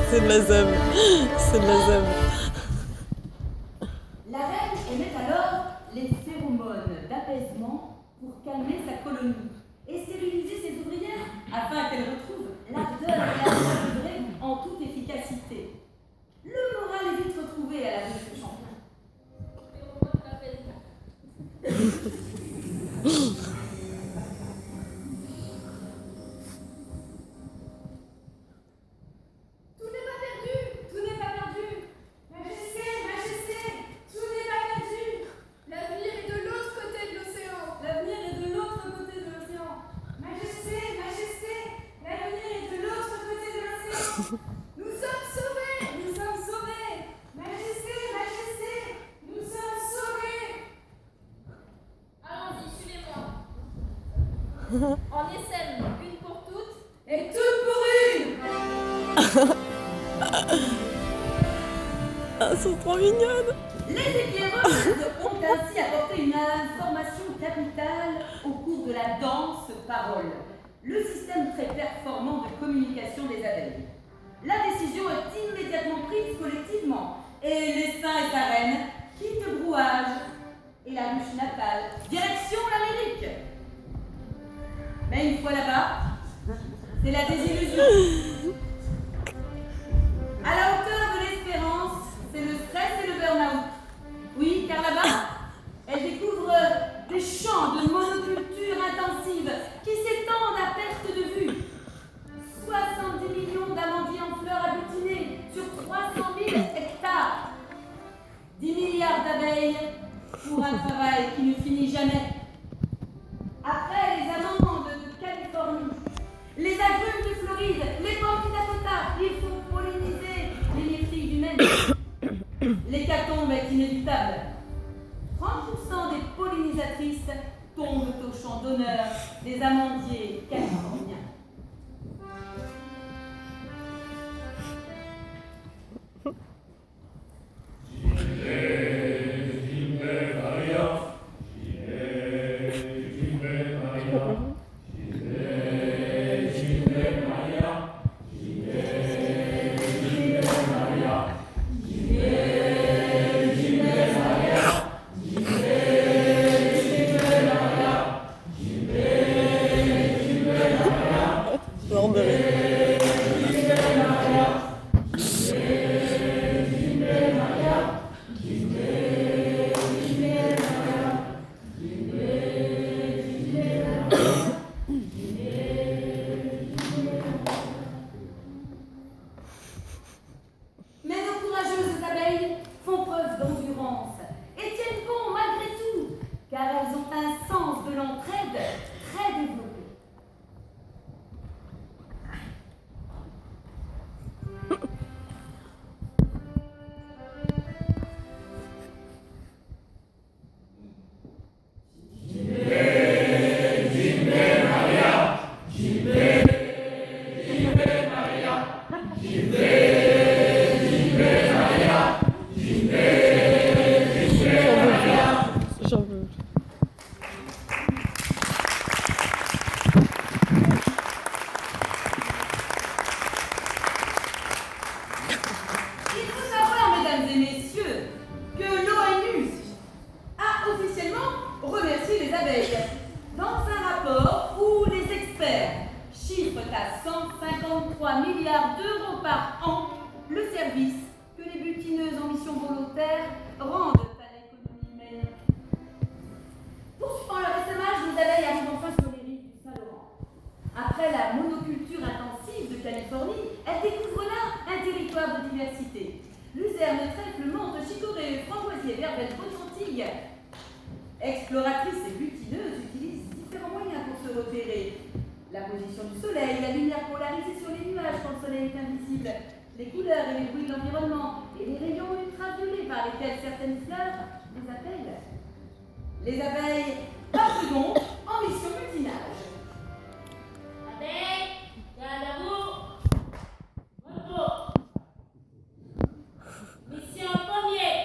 C'est de la zèbre. C'est de la zèbre. La reine émet alors les phéromones d'apaisement pour calmer sa colonie et stériliser ses ouvrières afin qu'elles retrouvent l'ardeur et la livrée en toute efficacité. Le moral est vite retrouvé à la vue de ce champion. En essaime une pour toutes Et toutes pour une. Ah, elles sont trop mignonnes. Les éclaireuses ont ainsi apporté une information capitale au cours de la danse parole, le système très performant de communication des abeilles. La décision est immédiatement prise collectivement et les saints et sa reine quittent le brouage et la ruche natale, direction l'Amérique. Mais une fois là-bas, c'est la désillusion. À la hauteur de l'espérance, c'est le stress et le burn-out. Oui, car là-bas, elle découvre des champs de monoculture intensive qui s'étendent à perte de vue. 70 millions d'amandiers en fleurs abutinés sur 300 000 hectares. 10 milliards d'abeilles pour un travail qui ne finit jamais. Après les amandes de Californie, les agrumes de Floride, les pommes de Dakota, il faut polliniser les myrtilles du Maine. L'hécatombe est inévitable. 30% des pollinisatrices tombent au champ d'honneur des amandiers californiens. Mort de rire. Mais nos courageuses abeilles font preuve d'endurance et tiennent bon malgré tout, car elles ont un sens de l'entraide très développé. J'en veux plus. Il faut savoir, mesdames et messieurs, que l'ONU a officiellement remercié les abeilles dans un rapport où les experts chiffrent à 153 milliards d'euros par an le service que les butineuses en mission volontaire rendent à l'économie humaine. Poursuivant leur essaimage, les abeilles arrivent enfin sur les rives du Saint-Laurent. Après la monoculture intensive de Californie, elles découvrent là un territoire de diversité. Luzerne, trèfle, menthe, chicorée, framboisier, verveine, potentille. Exploratrices et butineuses utilisent différents moyens pour se repérer. La position du soleil, la lumière polarisée sur les nuages quand le soleil est invisible, les couleurs et les bruits de l'environnement, et les rayons ultraviolets par lesquels certaines fleurs les appellent. Les abeilles partent donc en mission butinage. Abeille, garde à vous. Repos. Mission premier.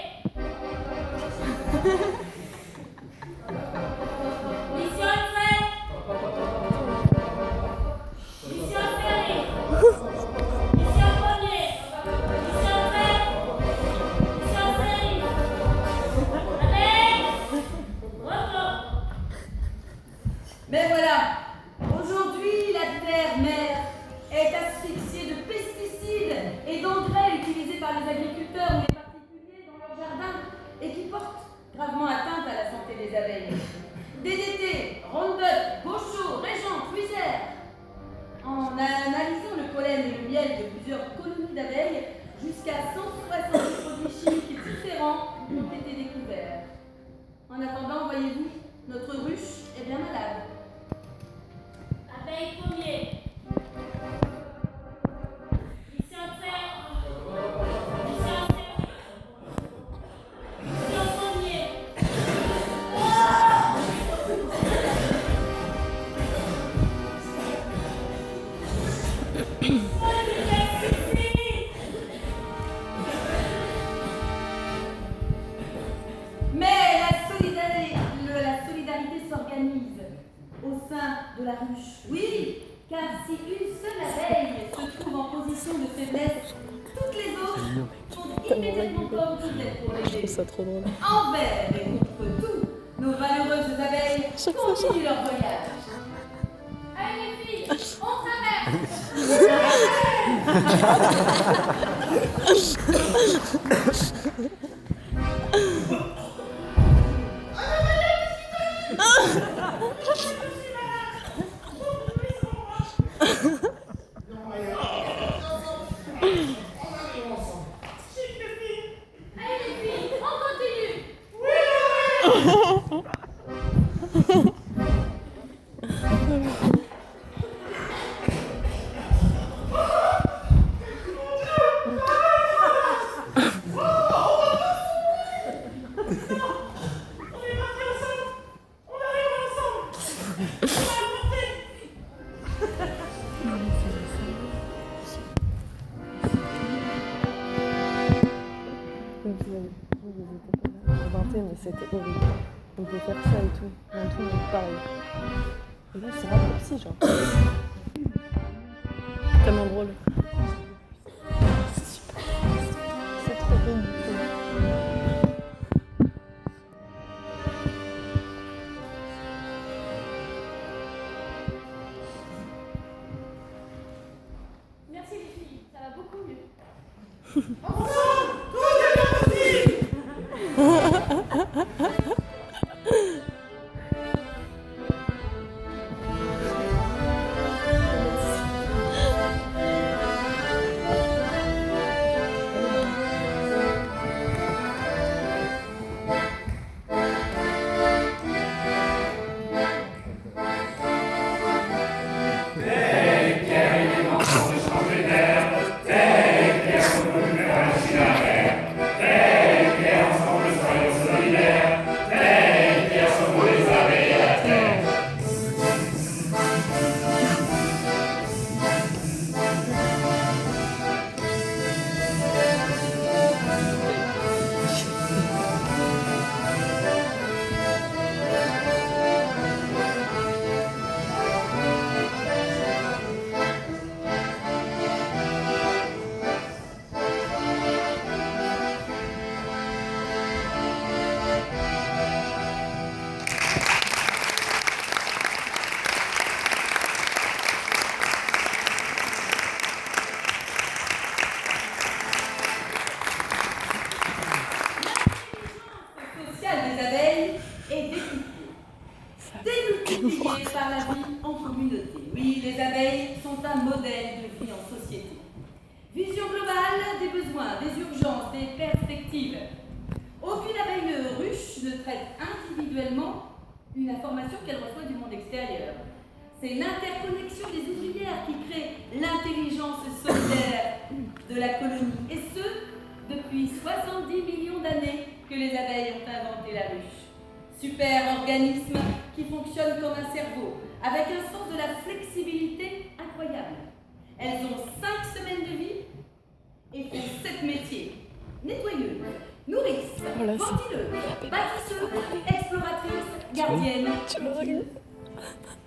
Mission entrée. Mission fermée. Mission plusieurs colonies d'abeilles, jusqu'à 170 produits chimiques différents ont été découverts. En attendant, voyez-vous, notre ruche est bien malade. Abeille pommier. Mais la solidarité s'organise au sein de la ruche. Oui, car si une seule abeille se trouve en position de faiblesse, toutes les autres sont immédiatement coordonnées pour Je trouve l'aider. ça trop drôle. Envers et contre tout, nos valeureuses abeilles Chaque fois, continuent leur voyage. Allez les filles, on traverse. Allez les filles, on continue. Mais c'était horrible. On peut faire ça et tout. Dans tout le monde pareil. Et là, c'est raccourci, genre. Tellement drôle. C'est super. C'est trop bien. Merci les filles, ça va beaucoup mieux. Social des abeilles est démultiplié par la vie en communauté. Oui, les abeilles sont un modèle de vie en société. Vision globale des besoins, des urgences, des perspectives. Aucune abeille ruche ne traite individuellement une information qu'elle reçoit du monde extérieur. C'est l'interconnexion des ouvrières qui crée l'intelligence solidaire de la colonie. Et ce, depuis 70 millions d'années que les abeilles ont inventé la ruche. Super organisme qui fonctionne comme un cerveau, avec un sens de la flexibilité incroyable. Elles ont 5 semaines de vie et font 7 métiers. Nettoyeuses, nourrices, Voilà, c'est- ventileuses, bâtisseuses, exploratrices, gardiennes.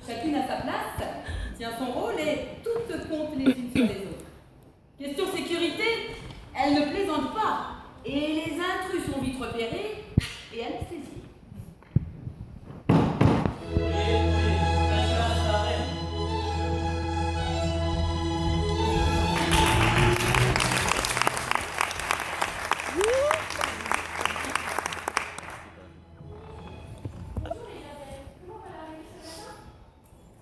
Chacune à sa place, tient son rôle et toutes comptent les unes sur les autres. Question sécurité, elles ne plaisantent pas et les intrus sont vite repérés et anesthésiés. Bonjour les abeilles, comment va la réussite ce matin?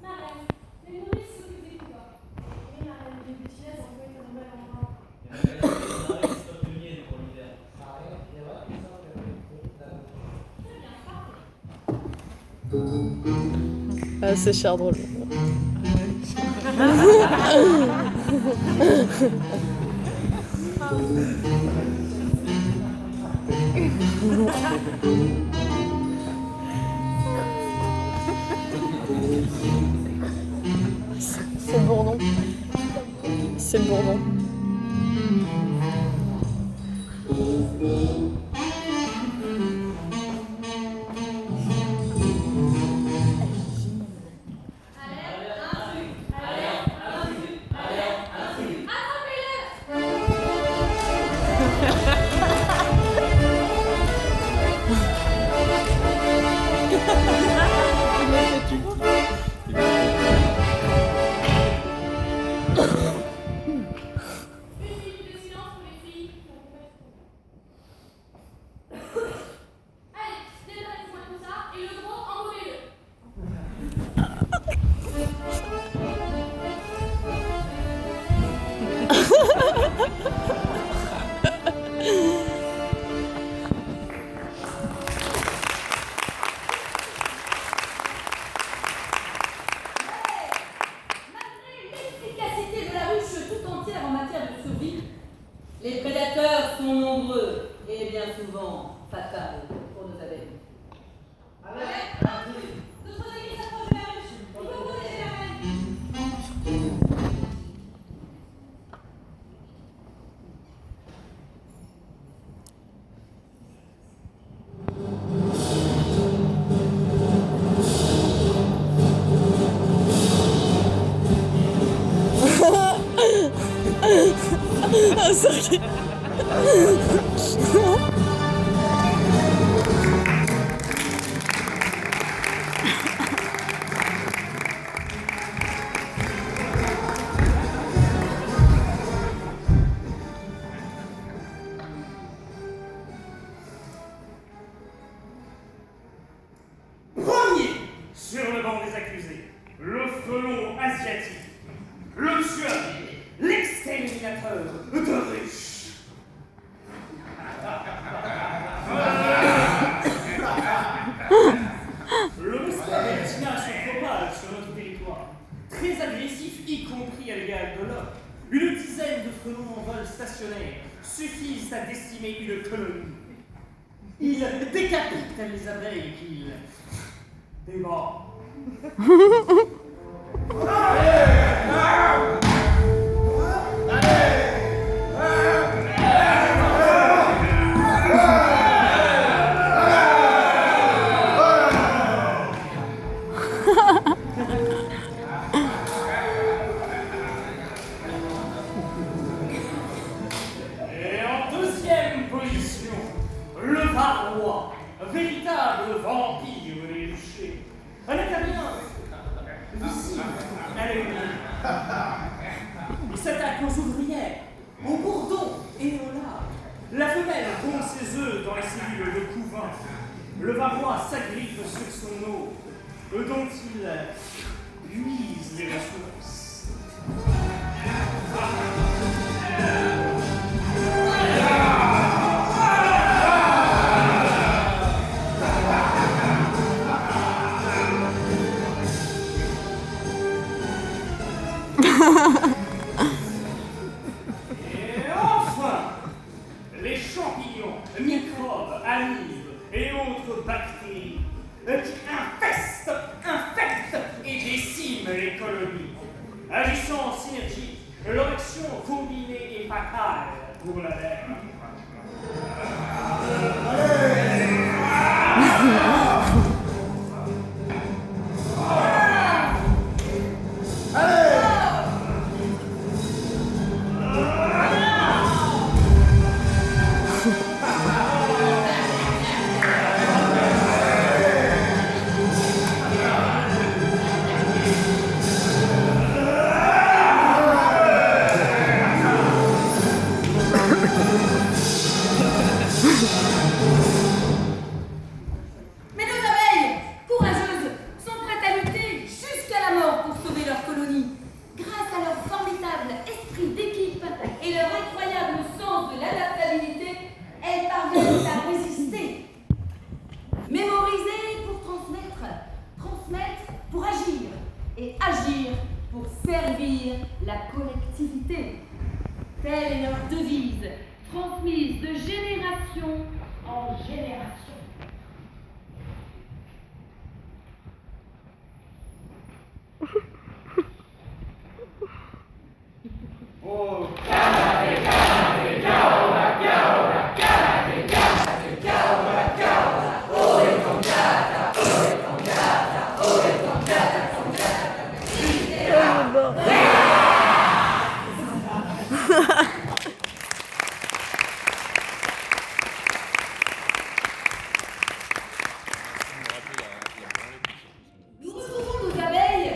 Ma reine, les nourrices s'occupent des couloirs. Oui, ma reine, les butinaises ont joué comme belle en Ah, c'est cher drôle. C'est le bourdon. C'est le bourdon. Les prédateurs sont nombreux et bien souvent fatals pour nos abeilles. D'autres abeilles s'approchent de la ruche. Il faut protéger la reine. Ah, sérieux. Premier sur le banc des accusés, le frelon asiatique, le tueur, l'exterminateur de ruches. Le mystère Bertina se propage sur notre territoire, très agressif, y compris à l'égard de l'homme. Une dizaine de frelons en vol stationnaire suffisent à décimer une colonie. Ils décapitent les abeilles qu'ils dévorent. Et en deuxième position, le varroa, véritable vampire des ruchers. Un Italien, visible à l'œil nu. Il s'attaque aux ouvrières, aux bourdons et aux larves. La femelle pond ses œufs dans les cellules de couvain. Le varroa s'agrippe sur son eau, dont il puise les ressources. Et enfin, les champignons, microbes, amibes et autres bactéries qui infectent et déciment les colonies. Agissant en synergie, leur action combinée est fatale pour la terre. abeilles leur devise, transmise de génération en génération. Oh, Nous retrouvons nos abeilles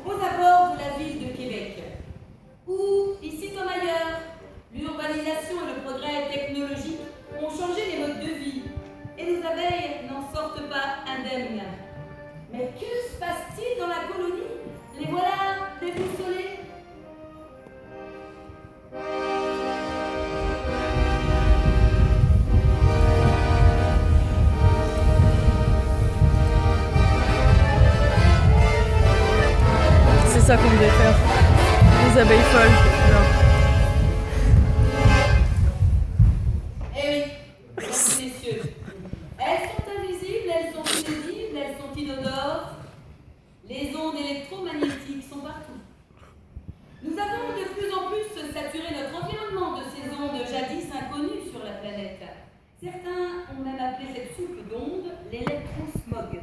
aux abords de la ville de Québec, où, ici comme ailleurs, l'urbanisation et le progrès technologique ont changé les modes de vie, et nos abeilles n'en sortent pas indemnes. Mais que se passe-t-il dans la colonie? Les voilà déboussolés. C'est ça qu'on devait faire. Les abeilles folles. Alors. Eh oui, mesdames et messieurs, elles sont invisibles, elles sont inaudibles, elles sont inodores. Les ondes électromagnétiques sont partout. Nous avons de plus en plus saturé notre environnement de ces ondes jadis inconnues sur la planète. Certains ont même appelé cette soupe d'ondes l'électrosmog.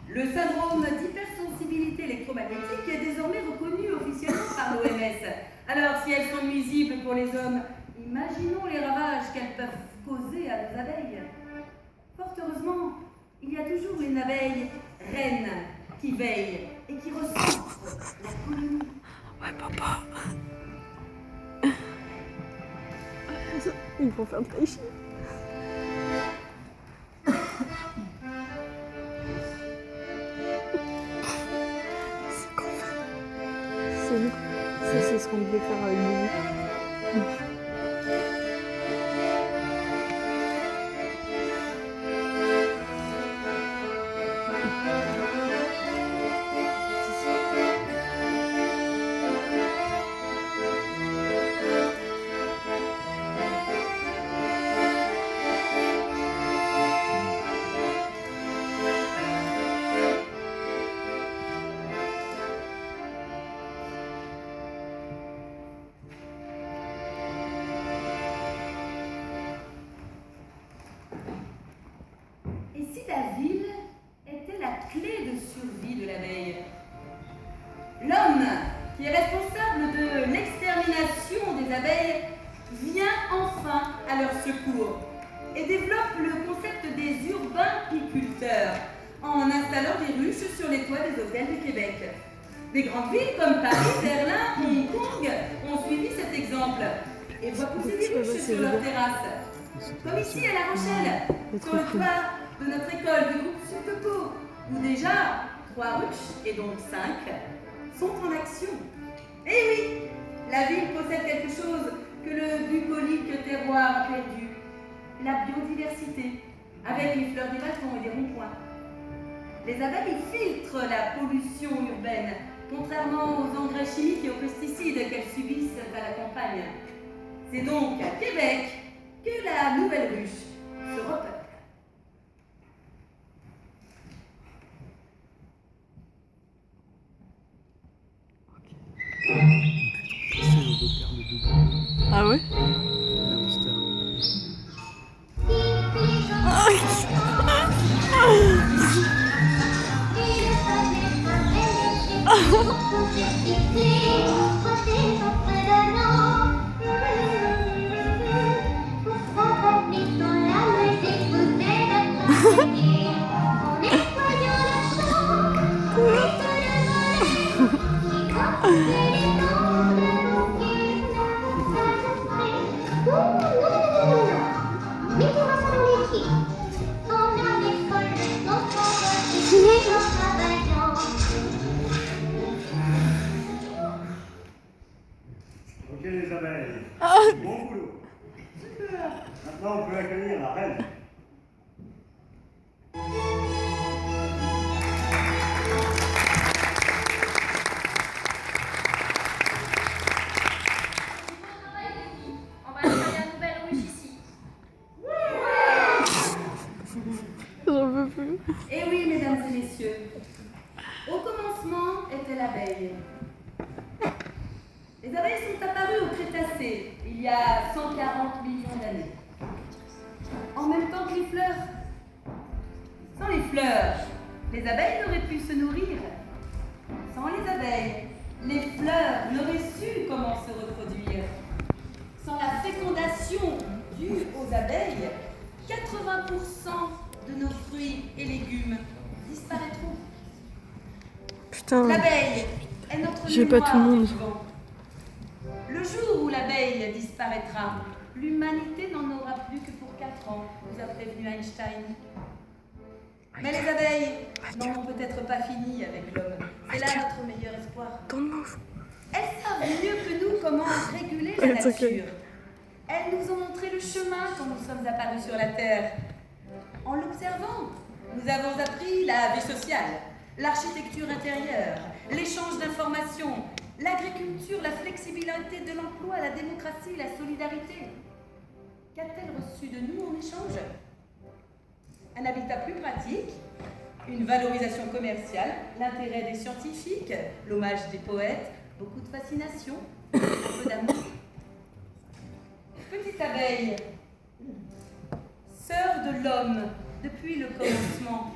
Le syndrome d'hypersensibilité électromagnétique est désormais reconnu officiellement par l'OMS. Alors, si elles sont nuisibles pour les hommes, imaginons les ravages qu'elles peuvent causer à nos abeilles. Fort heureusement, il y a toujours une abeille reine qui veille et qui recentre la colonie. Ouais, papa. Ils vont faire de tai chi. C'est qu'on fait. C'est nous. Ça, c'est ce qu'on devait faire avec nous. Et si la ville était la clé de survie de l'abeille? L'homme, qui est responsable de l'extermination des abeilles, vient enfin à leur secours et développe le concept des urbain-piculteurs en installant des ruches sur les toits des hôtels du Québec. Des grandes villes comme Paris, Berlin, Hong Kong ont suivi cet exemple et voient pousser des ruches sur leurs terrasses. Comme ici à La Rochelle, sur le toit de notre école du groupe Subtopo, où déjà 3 ruches, et donc 5, sont en action. Eh oui, la ville possède quelque chose que le bucolique terroir a perdu, la biodiversité, avec les fleurs des balcons et des ronds-points. Les abeilles filtrent la pollution urbaine, contrairement aux engrais chimiques et aux pesticides qu'elles subissent à la campagne. C'est donc à Québec que la nouvelle ruche se repeuple. Ah ouais? Ok les abeilles, bon boulot. Super. Maintenant on peut accueillir la reine. a 140 millions d'années. En même temps que les fleurs. Sans les fleurs, les abeilles n'auraient pu se nourrir. Sans les abeilles, les fleurs n'auraient su comment se reproduire. Sans la fécondation due aux abeilles, 80% de nos fruits et légumes disparaîtront. Putain, L'abeille est notre j'ai pas mémoire tout le monde. du vivant. Le jour où l'abeille disparaîtra, l'humanité n'en aura plus que pour 4 ans, nous a prévenu Einstein. Mais les abeilles n'en ont peut-être pas fini avec l'homme. C'est là notre meilleur espoir. Don't move. Elles savent mieux que nous comment réguler la It's okay. nature. Elles nous ont montré le chemin quand nous sommes apparus sur la Terre. En l'observant, nous avons appris la vie sociale, l'architecture intérieure, l'échange d'informations, l'agriculture, la flexibilité de l'emploi, la démocratie, la solidarité. Qu'a-t-elle reçu de nous en échange? Un habitat plus pratique, une valorisation commerciale, l'intérêt des scientifiques, l'hommage des poètes, beaucoup de fascination, un peu d'amour. Petite abeille, sœur de l'homme depuis le commencement,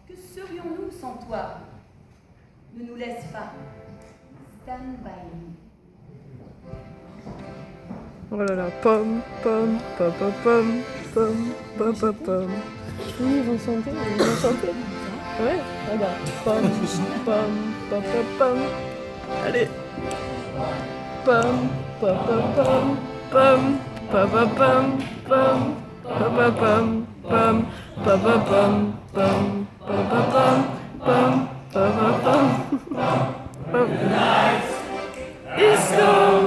que serions-nous sans toi? Ne nous laisse pas. Stand by me. Oh là là, pomme, pomme, pom, pom, pom, pom, pom, pom, pom. Oui, ils vont chanter, ils vont chanter. Ouais, regarde. Pomme, pomme, pom, pom, pom. Allez. Pomme, pom, pom, pom, pomme, pom, pom, pom, pomme, pom, pom, pom, pom, pom, pom, pom, pom, pom, pom, pom, pom, pom. It's gone.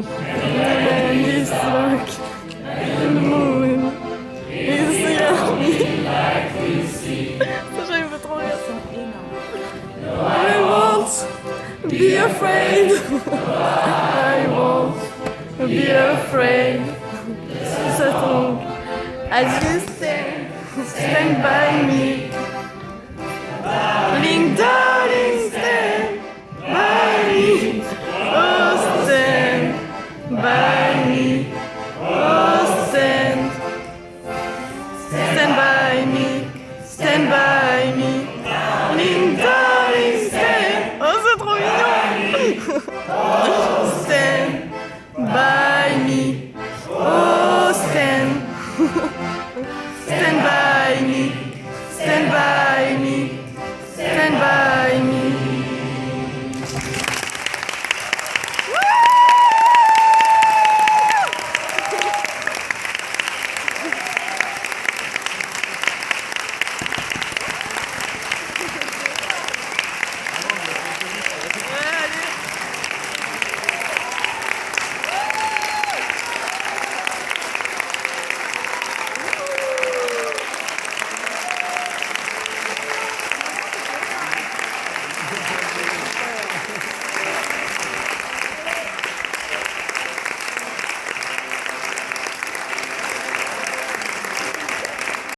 And it's dark. And the moon is young. Ça, j'aime trop rire. I won't be afraid. I won't be afraid. So long as you stand by me.